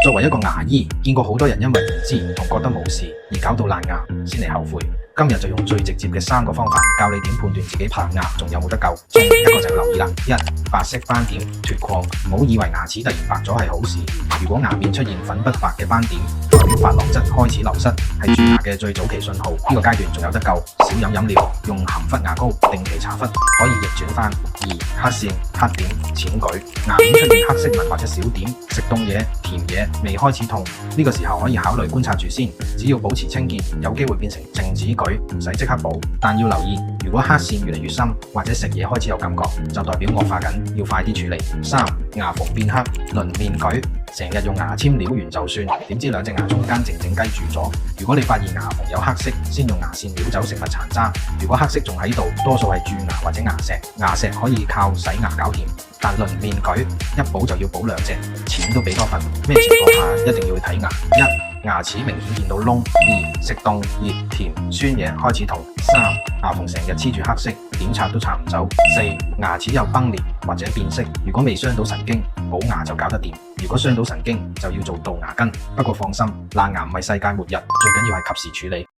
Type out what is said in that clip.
作為一個牙醫，見過好多人因為唔知同覺得冇事而搞到爛牙先嚟後悔。今日就用最直接嘅3個方法教你點判斷自己棚牙仲有冇得救。第一個就要留意啦，白色斑點脫礦，唔好以為牙齒突然白咗係好事。如果牙面出現粉不白嘅斑點，代表琺瑯質開始流失，係蛀牙嘅最早期信號。呢個階段仲有得救，少飲飲料，用含氟牙膏定期搽氟，可以逆轉翻。黑線、黑點、淺舉，牙面出現黑色紋或者小點，食凍嘢、甜嘢未開始痛，呢個時候可以考慮觀察住先，只要保持清潔，有機會變成靜止舉，唔使即刻補。但要留意，如果黑線越嚟越深，或者食嘢開始有感覺，就代表惡化緊，要快啲處理。牙縫變黑，鱗面舉，成日用牙籤撩完就算，點知兩隻牙中間靜靜雞住咗。如果你發現牙縫有黑色，先用牙線撩走食物殘渣。如果黑色仲喺度，多數係蛀牙或者牙石。牙石可以靠洗牙搞掂，但鱗面舉一補就要補2隻，錢都俾多份。咩情況下一定要去睇牙？1. 牙齒明顯見到窿； 2. 食凍、熱、甜、酸嘢開始痛； 3. 牙縫成日黐住黑色，點刷都刷唔走； 4. 牙齒有崩裂或者變色。如果未傷到神經，補牙就搞得掂；如果傷到神經，就要做杜牙根。不過放心，爛牙唔係世界末日，最緊要係及時處理。